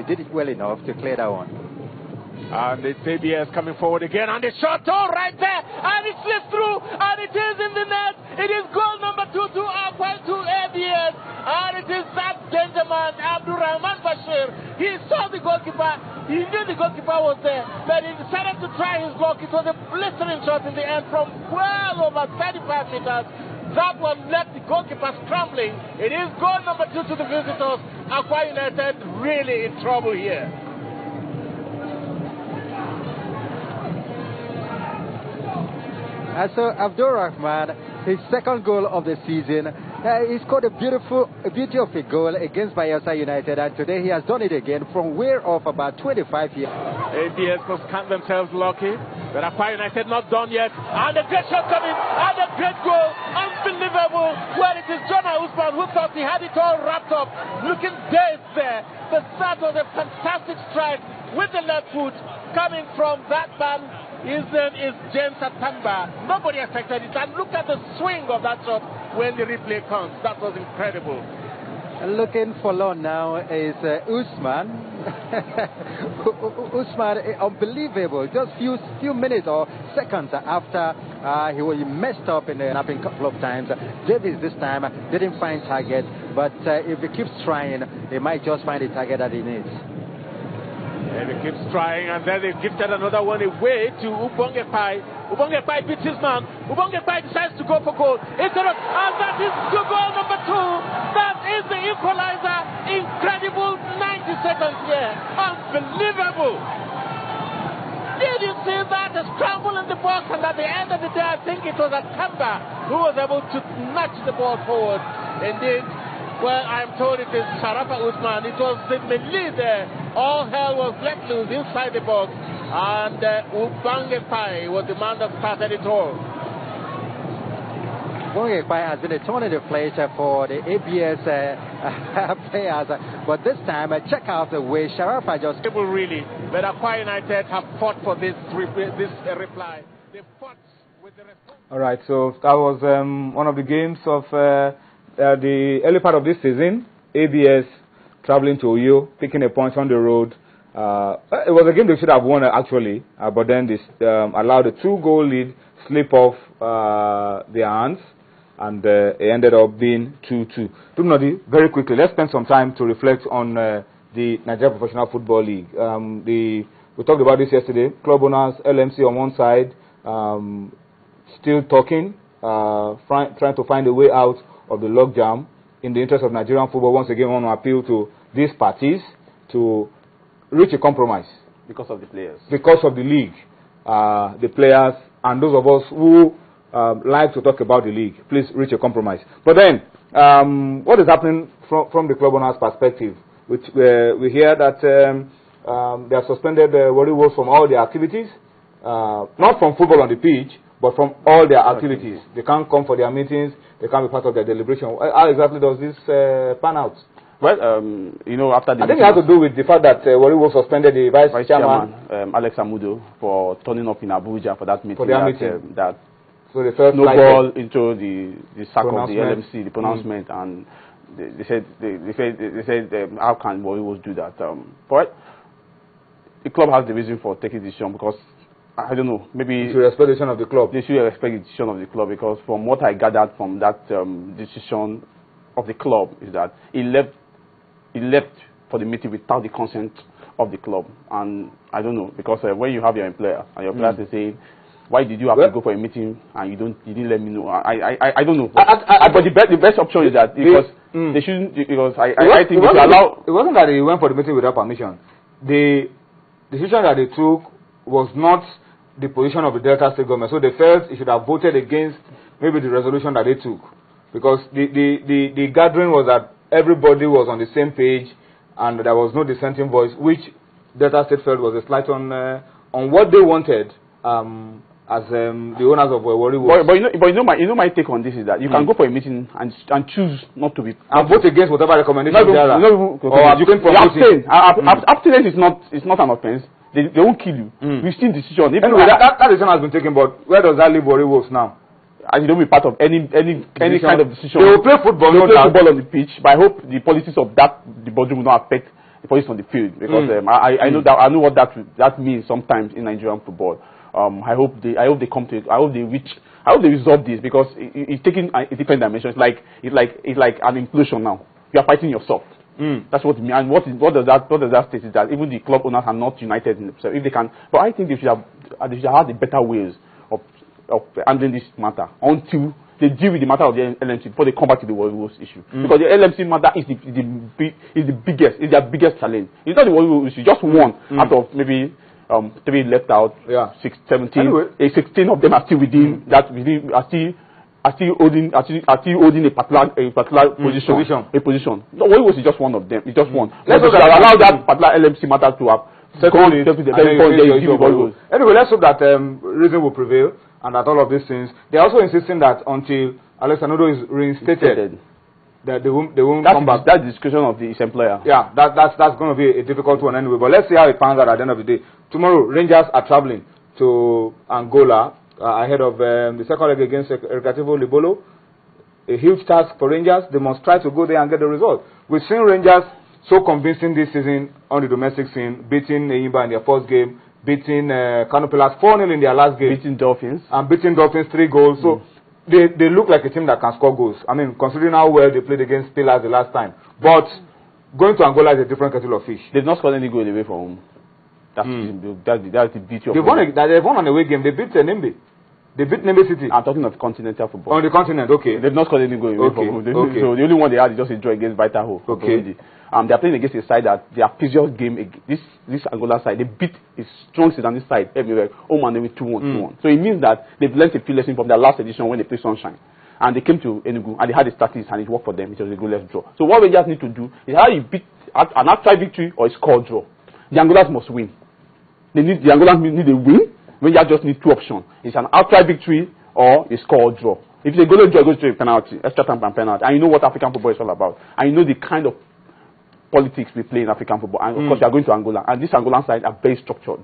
they did it well enough to clear that one. And it's ABS coming forward again, and the shot right there, and it slips through, and it is in the net. It is goal number 2 to Aqua to ABS, and it is that danger man, Abdurrahman Bashir. He saw the goalkeeper, he knew the goalkeeper was there, but he decided to try his luck. It was a blistering shot in the end from well over 35 meters. That one left the goalkeeper scrambling. It is goal number 2 to the visitors. Aqua United really in trouble here. So Abdul Rahman, his second goal of the season, he scored a beauty of a goal against Bayelsa United, and today he has done it again from way off about 25 years. ABS must count themselves lucky, but Aqua United not done yet, and a great shot coming, and a great goal, unbelievable. Well, it is Jonah Usman who thought he had it all wrapped up, looking dazed there. The start was a fantastic strike with the left foot coming from that man. His name is James Atamba. Nobody expected it. And look at the swing of that shot when the replay comes. That was incredible. Looking for long now is Usman. Usman, unbelievable. Just few minutes or seconds after he was messed up in the napping couple of times. Davis this time didn't find target, but if he keeps trying, he might just find the target that he needs. And he keeps trying, and then they gifted another one away to Ubongepai. Ubongepai beats his man. Ubongepai decides to go for goal. And that is goal number 2. That is the equalizer. Incredible 90 seconds here. Unbelievable. Did you see that? A scramble in the box, and at the end of the day, I think it was Atamba who was able to nudge the ball forward. Indeed. Well, I'm told it is Sharafa Usman. It was the melee there. All hell was let loose inside the box. And Ubangepai was the man that started it all. Ubangepai has been a thorn in the flesh for the ABS players. But this time, check out the way Sharafa just... Really, but Aqua United have fought for this reply. They fought with the response. All right, so that was one of the games of... the early part of this season, ABS traveling to Uyo, picking a point on the road. It was a game they should have won actually, but then they allowed a 2-goal lead slip off their hands, and it ended up being 2-2. Nodi, very quickly, let's spend some time to reflect on the Nigeria Professional Football League. We talked about this yesterday. Club owners, LMC on one side, still talking, trying to find a way out of the logjam. In the interest of Nigerian football, once again, I want to appeal to these parties to reach a compromise. Because of the players. Because of the league, the players, and those of us who like to talk about the league. Please reach a compromise. But then, what is happening from the club owner's perspective? Which we hear that they have suspended Warri Wolves from all their activities, not from football on the pitch, but from all their activities. They can't come for their meetings. They can't be part of their deliberation. How exactly does this pan out? Well, you know, after the... I think it has to do with the fact that Warri was suspended the vice chairman, Alex Amudo, for turning up in Abuja for that meeting. For their meeting. So they felt snowball into the sack of the LMC, the pronouncement, and they said how can Warri do that? But the club has the reason for taking this decision, because I don't know, maybe they should respect the decision of the club. They should respect the decision of the club, because from what I gathered from that decision of the club is that he left for the meeting without the consent of the club. And I don't know, because when you have your employer and your employer say, why did you have to go for a meeting and you didn't let me know? I don't know. But the best option is that because they shouldn't, because I think they should allow. It wasn't that they went for the meeting without permission. The decision that they took was not the position of the Delta State government. So they felt it should have voted against maybe the resolution that they took. Because the gathering was that everybody was on the same page and there was no dissenting voice, which Delta State felt was a slight on what they wanted as the owners of Warri Wolves. But you know my take on this is that you can go for a meeting and choose not to be... And vote against whatever recommendation there are. Abstinence is not an offense. They won't kill you. We've seen decision. Anyway, that decision has been taken, but where does that leave Warri Wolves now? And you don't be part of any kind of decision. They will play football. They will play football on the pitch, but I hope the policies of the boardroom will not affect police on the field, because I know that, I know what that means sometimes in Nigerian football. I hope they come to it. I hope they resolve this, because it's taking a different dimension. It's like an implosion now. You are fighting yourself. That's what it means. And what does that state is that even the club owners are not united in themselves. If they can, but I think they should have the better ways of handling this matter until they deal with the matter of the LMC before they come back to the World Wars issue. Because the LMC matter is their biggest challenge. It's not the World Wars issue. Just one out of maybe 3 left out. 17. Anyway. 16 of them are still within that. Are still holding a particular position. A position. No, World Wars is just one of them. It's just one. Let's allow that particular LMC matter to have. Anyway, let's hope that reason will prevail, and that all of these things. They're also insisting that until Alex Anodo is reinstated, that they won't come back. That's the discussion of his employer. Yeah, that's going to be a difficult one anyway. But let's see how it pans out at the end of the day. Tomorrow, Rangers are traveling to Angola ahead of the second leg against Recreativo Libolo. A huge task for Rangers. They must try to go there and get the result. We've seen Rangers so convincing this season on the domestic scene, beating Enyimba in their first game, beating Kano Pillars 4-0 in their last game, beating Dolphins, and beating Dolphins 3 goals. So they look like a team that can score goals. I mean, considering how well they played against Pillars the last time. But going to Angola is a different kettle of fish. They've not scored any goal away from home. That's the beauty of it. They've won an away game. They beat Nembe. They beat Nembe City. I'm talking of continental football. On the continent, okay. They've not scored any goal away from home. So the only one they had is just a draw against Vitaho. Okay. They are playing against a side that their previous game, this Angola side, they beat a strong Sudanese side everywhere. Home and away 2-1. So it means that they've learned a few lessons from their last edition when they played Sunshine. And they came to Enugu and they had a statistics and it worked for them. It was a goalless draw. So what Rangers need to do is how you beat an outright victory or a score draw. The Angolas must win. The Angolas need a win. Rangers just need 2 options. It's an outright victory or a score draw. If it's a goalless draw, it goes to a penalty, extra time and penalty. And you know what African football is all about. And you know the kind of politics we play in African football. And of course, you are going to Angola. And these Angolan sides are very structured.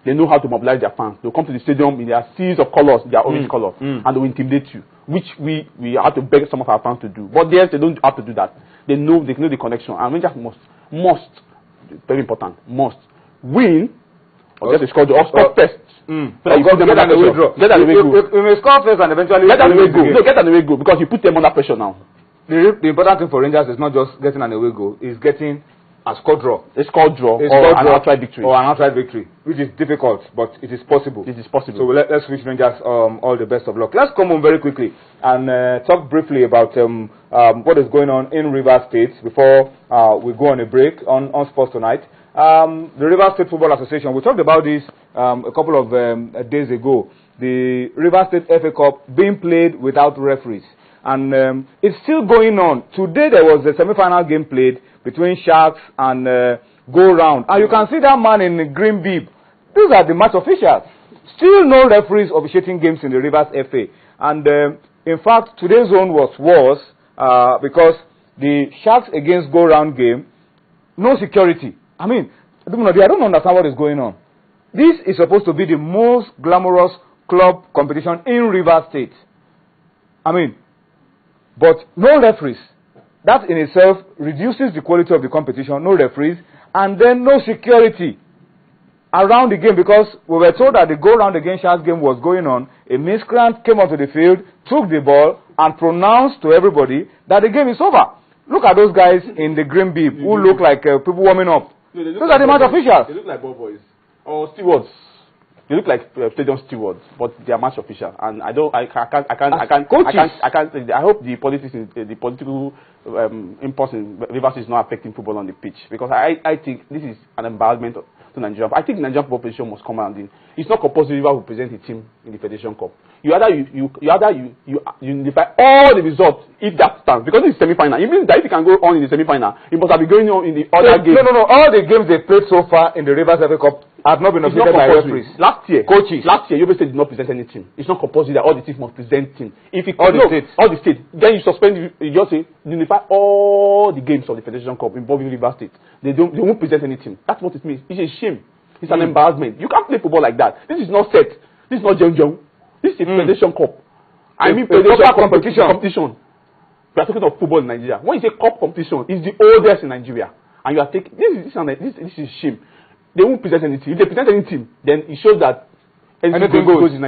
They know how to mobilize their fans. They'll come to the stadium in their series of colors, their orange color, and they will intimidate you, which we have to beg some of our fans to do. But yes, they don't have to do that. They know the connection. And Rangers must, very important, must win or get a score or score first. So that you put them under pressure. Get an away goal. You may score first and eventually get an away goal. No, get an away goal because you put them under pressure now. The important thing for Rangers is not just getting an away goal, it's getting a score draw. A score draw or an outright victory. Or an outright victory, which is difficult, but it is possible. It is possible. So let's wish Rangers all the best of luck. Let's come on very quickly and talk briefly about what is going on in Rivers State before we go on a break on Sports Tonight. The Rivers State Football Association, we talked about this a couple of days ago. The Rivers State FA Cup being played without referees. And it's still going on. Today there was a semi-final game played between Sharks and Go Round. And you can see that man in the green bib. These are the match officials. Still no referees officiating games in the Rivers FA. And in fact, today's zone was worse because the Sharks against Go Round game, no security. I mean, I don't understand what is going on. This is supposed to be the most glamorous club competition in Rivers State. I mean, but no referees. That in itself reduces the quality of the competition, no referees, and then no security around the game, because we were told that the go-round against Sharks game was going on. A miscreant came onto the field, took the ball, and pronounced to everybody that the game is over. Look at those guys in the green bib who look like people warming up. No, those are the match officials. They look like ball boys or stewards. They look like stadium stewards, but they are match official. And I can't. I hope the political impulse in Rivers is not affecting football on the pitch, because I think this is an embarrassment to Nigeria. I think Nigerian football position must come around in. It's not compulsory Rivers will present a team in the Federation Cup. You unify all the results if that stands, because it's semi-final. It means that if you can go on in the semi-final, it must have been going on in the other games. No. All the games they played so far in the Rivers FA Cup have not been officiated by referees. Last year, Yobe State did not present any team. It's not compulsory that all the teams must present team. All the states. Then you suspend. You just say unify all the games of the Federation Cup involving Rivers State. They won't present any team. That's what it means. It's a shame. It's an embarrassment. You can't play football like that. This is not set. This is not Jong. This is Federation Cup. I mean Federation Cup competition. We are talking of football in Nigeria. When you say cup competition, it's the oldest in Nigeria. and you are taking this is shame. They won't present any team. If they present any team, then it shows that anything goes in